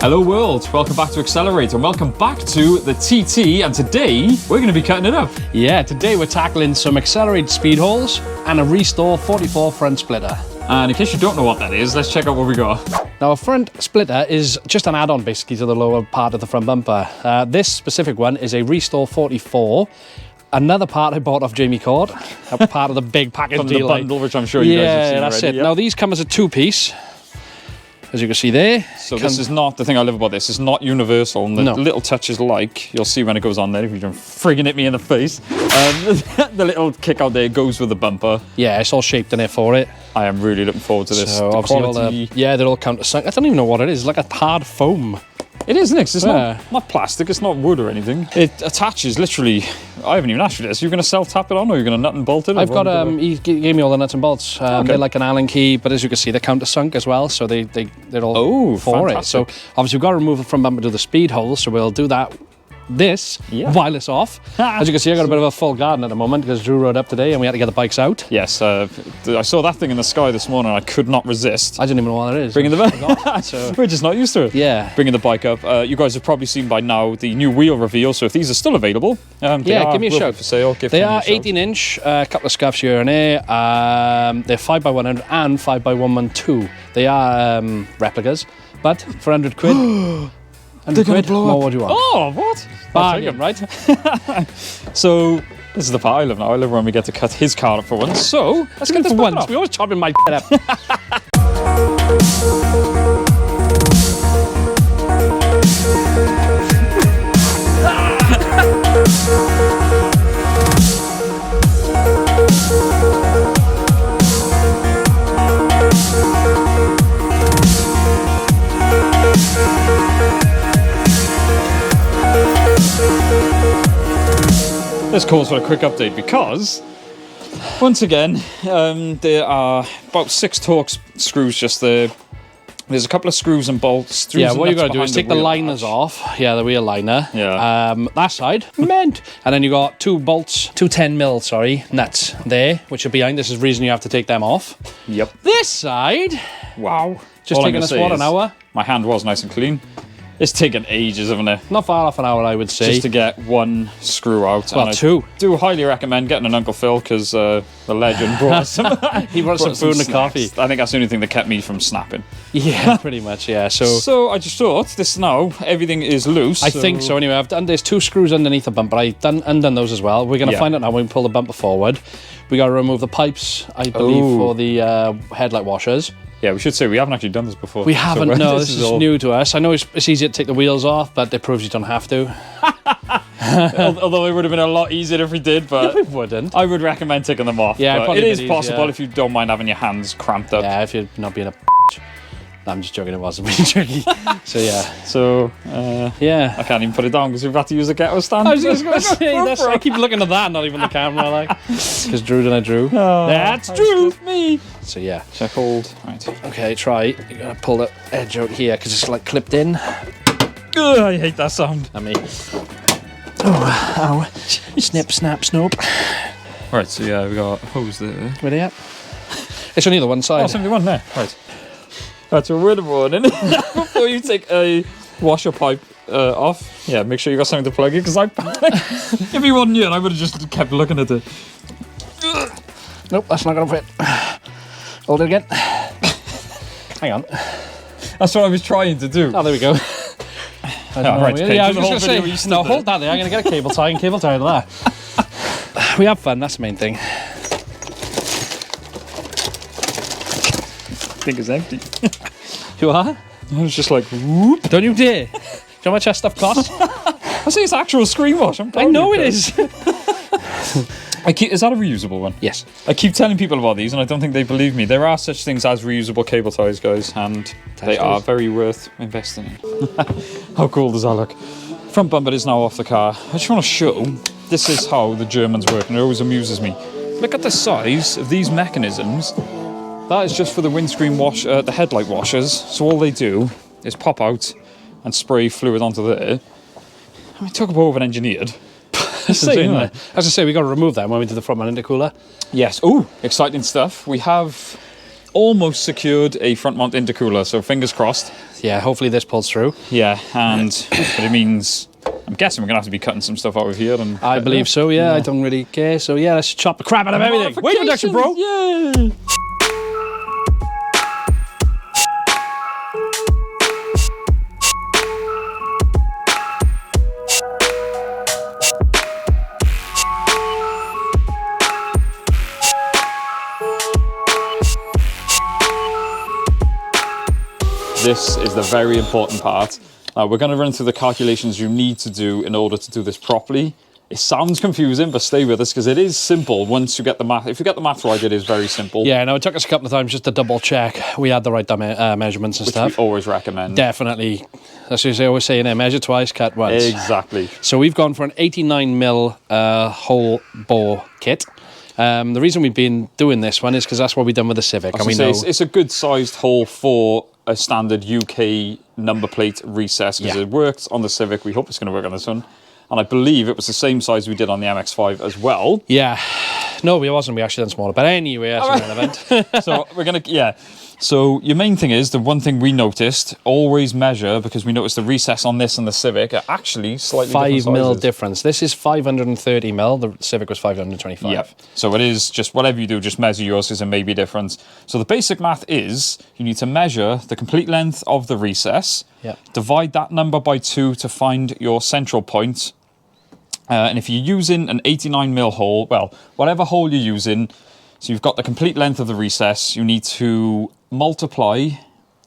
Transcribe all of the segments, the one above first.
Hello world, welcome back to Accelerator, and welcome back to the TT, and today we're going to be cutting it up. Yeah, today we're tackling some accelerated speed holes and a Restore44 front splitter. And in case you don't know what that is, let's check out what we got. Now a front splitter is just an add-on basically to the lower part of the front bumper. This specific one is a Restore44. Another part I bought off Jamie Court, a part of the big package From deal. the bundle, which I'm sure you guys have seen that's already. it. Now these come as a two-piece, as you can see there. So this is not, the thing I love about this, it's not universal, and the little touches like, you'll see when it goes on there, if you don't frigging hit me in the face. The little kick out there goes with the bumper. Yeah, it's all shaped in there for it. I am really looking forward to this. So the obviously quality... yeah, they're all countersunk. I don't even know what it is, like a hard foam. It is, Nick. It's not plastic, it's not wood or anything. It attaches literally, I haven't even asked you this, you're going to self-tap it on or you're going to nut and bolt it? I've got, he gave me all the nuts and bolts. They're like an Allen key, but as you can see, they're countersunk as well, so they're all for fantastic. it. So obviously we've got to remove it from bumper to the speed hole, so we'll do that while it's off. As you can see, I've got a bit of a full garden at the moment because Drew rode up today and we had to get the bikes out. Yes, I saw that thing in the sky this morning, I could not resist. I didn't even know what it is. Bringing the We're just not used to it. Yeah. Bringing the bike up. You guys have probably seen by now the new wheel reveal, so if these are still available, give me a shout. For sale. They are 18-inch, a couple of scuffs here and there. They're 5x100 and 5x112. They are replicas, but for 100 quid. They're going to blow up. What do you want? Oh, what? Bargain, right? So, this is the part I love now. I love when we get to cut his car up for once. So, let's get this for once. off. We always chopping my up. This calls for a quick update because, once again, there are about 6 Torx screws just there. There's a couple of screws and bolts. Yeah, what you got to do is take the liners off. Yeah, the wheel liner. Yeah. That side, meant. And then you got 2 bolts, 2 10mm, nuts there, which are behind. This is the reason you have to take them off. Yep. This side. Wow. Just taking us, what, an hour? My hand was nice and clean. It's taken ages, hasn't it? Not far off an hour, I would say. Just to get 1 screw out. Well, 2. I do highly recommend getting an Uncle Phil because the legend brought us some. He brought some food and coffee. I think that's the only thing that kept me from snapping. Yeah, pretty much. Yeah. So I just thought this now everything is loose. I think so. Anyway, I've done. There's 2 screws underneath the bumper. I've undone those as well. We're gonna find out now when we pull the bumper forward. We got to remove the pipes, I believe, for the headlight washers. Yeah, we should say we haven't actually done this before. We haven't, no, this is new to us. I know it's easier to take the wheels off, but it proves you don't have to. Although it would have been a lot easier if we did, but we wouldn't. I would recommend taking them off. Yeah, it is possible if you don't mind having your hands cramped up. Yeah, if you're not being a no, I'm just joking, it wasn't being tricky. So yeah. So, yeah. I can't even put it down because we've had to use a ghetto stand. I was just going to say, I keep looking at that, not even the camera, like. Because Drew and I drew. Oh, that's Drew! Me! So yeah. Check hold. Right. Okay, try. You're going to pull the edge out here because it's like clipped in. Ugh, I hate that sound. Not me. Oh, ow. Snip, snap, snoop. Right, so yeah, we got a hose there. Where they at? It's only the one side. Oh, it's only one there. Right. That's a word of warning. Before you take a washer pipe off, yeah, make sure you got something to plug in because I panicked. If he wasn't here, I would have just kept looking at it. Nope, that's not going to fit. Hold it again. Hang on. That's what I was trying to do. Oh, there we go. Right, yeah, I was just going to say, no, hold that there. I'm going to get a cable tie and cable tie to that. We have fun, that's the main thing. Thing is empty. You are? I was just like, whoop. Don't you dare. Do you know how much that stuff costs? I say it's actual screen wash. I know it is. Is that a reusable one? Yes. I keep telling people about these and I don't think they believe me. There are such things as reusable cable ties, guys, and they are very worth investing in. How cool does that look? Front bumper is now off the car. I just want to show, this is how the Germans work, and it always amuses me. Look at the size of these mechanisms. That is just for the windscreen wash, the headlight washers. So all they do is pop out and spray fluid onto there. I mean, talk about over-engineered. Insane, isn't it? As I say, we got to remove them when we do the front man intercooler. Yes. Oh, exciting stuff. We have almost secured a front mount intercooler, so fingers crossed. Yeah, hopefully this pulls through. Yeah, but it means, I'm guessing we're going to have to be cutting some stuff out of here. And I believe so, yeah. I don't really care. So yeah, let's chop the crap out of everything. Weight reduction, bro. Yay! This is the very important part. Now we're going to run through the calculations you need to do in order to do this properly. It sounds confusing, but stay with us because it is simple once you get the math. If you get the math right, it is very simple. Yeah, no, it took us a couple of times just to double check we had the right measurements and stuff. Which we always recommend. Definitely. That's what I always say in there, measure twice, cut once. Exactly. So we've gone for an 89mm hole bore kit. The reason we've been doing this one is because that's what we've done with the Civic. And we know it's a good sized hole for a standard UK number plate recess because it works on the Civic. We hope it's going to work on this one. And I believe it was the same size we did on the MX-5 as well. Yeah. No, it wasn't. We actually done smaller. But anyway, that's irrelevant. So we're going to, So your main thing is, the one thing we noticed, always measure, because we noticed the recess on this and the Civic are actually slightly different sizes. 5mm difference. This is 530mm. The Civic was 525. Yeah. So it is just, whatever you do, just measure yours because there may be a difference. So the basic math is, you need to measure the complete length of the recess, divide that number by 2 to find your central point. And if you're using an 89mm hole, well, whatever hole you're using, so you've got the complete length of the recess, you need to multiply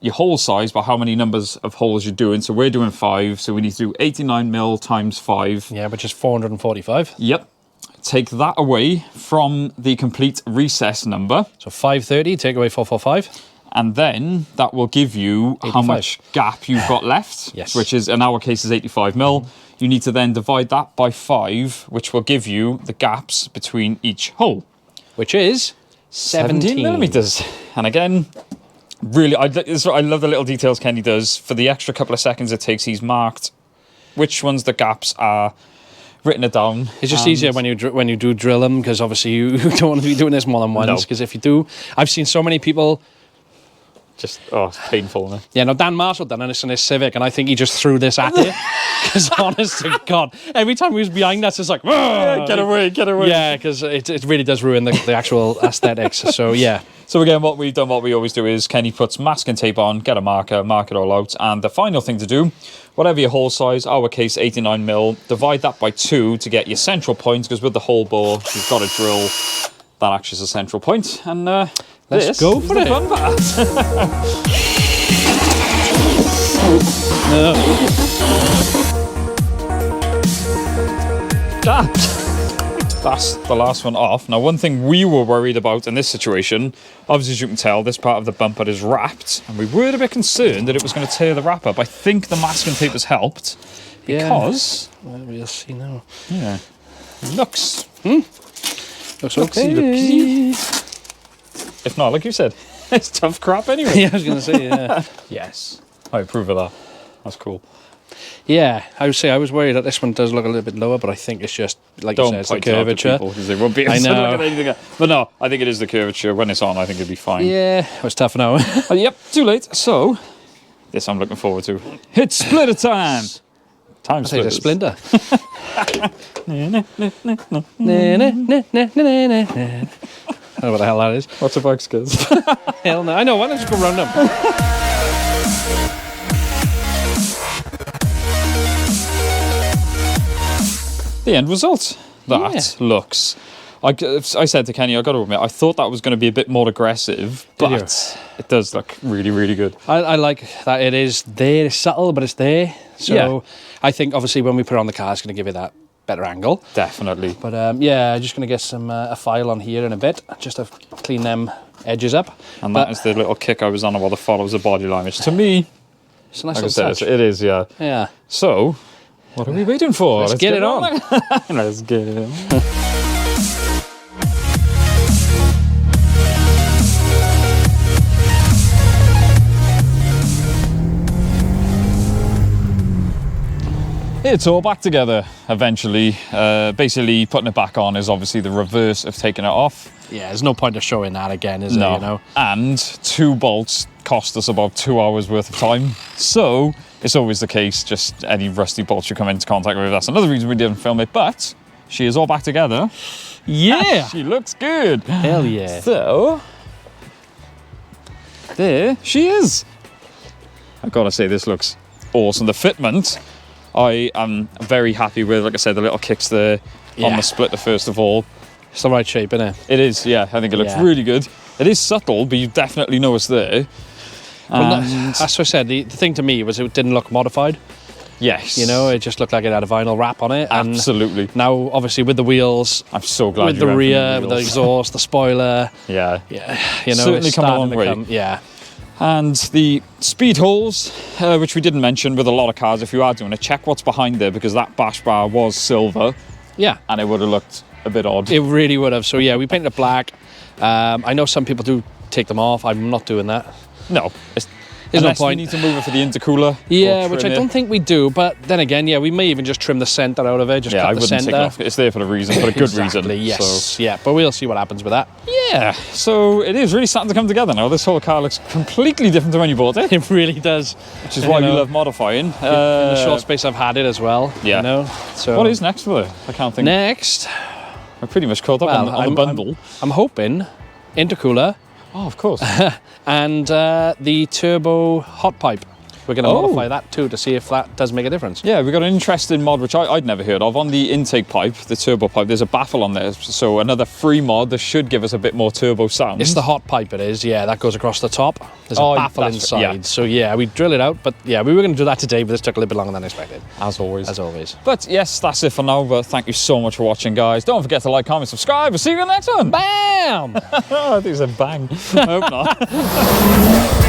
your hole size by how many numbers of holes you're doing. So we're doing 5, so we need to do 89mm times 5. Yeah, which is 445. Yep. Take that away from the complete recess number. So 530, take away 445. And then that will give you 85. How much gap you've got left, which is, in our case, is 85mm. You need to then divide that by 5, which will give you the gaps between each hole. Which is 17mm. And again, really, I love the little details Kenny does. For the extra couple of seconds it takes, he's marked which ones the gaps are, written it down. It's just easier when you do drill them, because obviously you don't want to be doing this more than once. Because if you do, I've seen so many people. Just, it's painful, isn't it? Yeah, no, Dan Marshall done this in his Civic, and I think he just threw this at it. Because honest to God, every time he was behind us, it's like, get away, get away. Yeah, because it really does ruin the actual aesthetics. So, yeah. So again, what we always do is Kenny puts masking tape on, get a marker, mark it all out, and the final thing to do, whatever your hole size, our case 89mm, divide that by 2 to get your central point, because with the hole bore, you've got a drill that acts as a central point, and let's go for it. Fun part. That's the last one off. Now, one thing we were worried about in this situation, obviously, as you can tell, this part of the bumper is wrapped, and we were a bit concerned that it was going to tear the wrap up. I think the masking tape has helped because we'll see now. Yeah, looks okay. If not, like you said, it's tough crap anyway. Yeah, I was going to say, yeah. Yes, I approve of that. That's cool. Yeah, I would say I was worried that this one does look a little bit lower, but I think it's just, like you said, it's the curvature. Because they won't be able to look at anything else. But no, I think it is the curvature. When it's on, I think it'll be fine. Yeah, it was tough now. Yep, too late. So, this I'm looking forward to. It's splitter time! Time splitters. It's a splinter. I don't know what the hell that is. What's a bike skills? Hell no. I know, why don't you go round them? The end result. That looks... I said to Kenny, I got to admit, I thought that was going to be a bit more aggressive, but it does look really, really good. I like that it is there. It's subtle, but it's there. So I think, obviously, when we put it on the car, it's going to give it that better angle. Definitely. But I'm just going to get some a file on here in a bit, just to clean them edges up. And that is the little kick I was on about the follows the body line, which to me, it's a nice little touch. It is, yeah. Yeah. So, what are we waiting for? Let's get it on. Let's get it on. It's all back together eventually. Basically, putting it back on is obviously the reverse of taking it off. Yeah, there's no point of showing that again, is there, you know? And 2 bolts cost us about 2 hours worth of time. So it's always the case, just any rusty bolts you come into contact with. That's another reason we didn't film it, but she is all back together. Yeah! She looks good. Hell yeah. So, there she is. I've got to say, this looks awesome. The fitment, I am very happy with. Like I said, the little kicks there on the splitter, first of all. It's the right shape, isn't it? It is, yeah. I think it looks really good. It is subtle, but you definitely know it's there. Well, that's what I said. The thing to me was it didn't look modified. Yes. You know, it just looked like it had a vinyl wrap on it. And absolutely. now, obviously, with the wheels, I'm so glad with the rear, with the exhaust, the spoiler. Yeah. Yeah. You know, certainly it's come a long starting way. yeah. And the speed holes, which we didn't mention with a lot of cars, if you are doing it, check what's behind there, because that bash bar was silver. Yeah. And it would have looked a bit odd. It really would have. So, yeah, we painted it black. I know some people do take them off. I'm not doing that. No. There's no Unless point. we need to move it for the intercooler. Yeah, which I don't think we do. But then again, yeah, we may even just trim the centre out of it. Just cut I the wouldn't centre. take it off. It's there for a reason, for a good exactly, reason. Yes. So. Yeah, but we'll see what happens with that. Yeah. So it is really starting to come together now. This whole car looks completely different to when you bought it. It really does. Which is why we love modifying. In the short space I've had it as well. Yeah. You know? So what is next for it? I can't think. Next, we're pretty much caught up on the bundle. I'm hoping intercooler. Oh, of course. And the turbo hot pipe. We're going to modify that too to see if that does make a difference. Yeah, we've got an interesting mod which I'd never heard of. On the intake pipe, the turbo pipe, there's a baffle on there. So another free mod that should give us a bit more turbo sound. It's the hot pipe it is, yeah, that goes across the top. There's a baffle inside. Yeah. So yeah, we drill it out, but yeah, we were going to do that today, but this took a little bit longer than expected. As always. As always. But yes, that's it for now, but thank you so much for watching, guys. Don't forget to like, comment, subscribe. We'll see you in the next one. Bam! I think it's a bang. I hope not.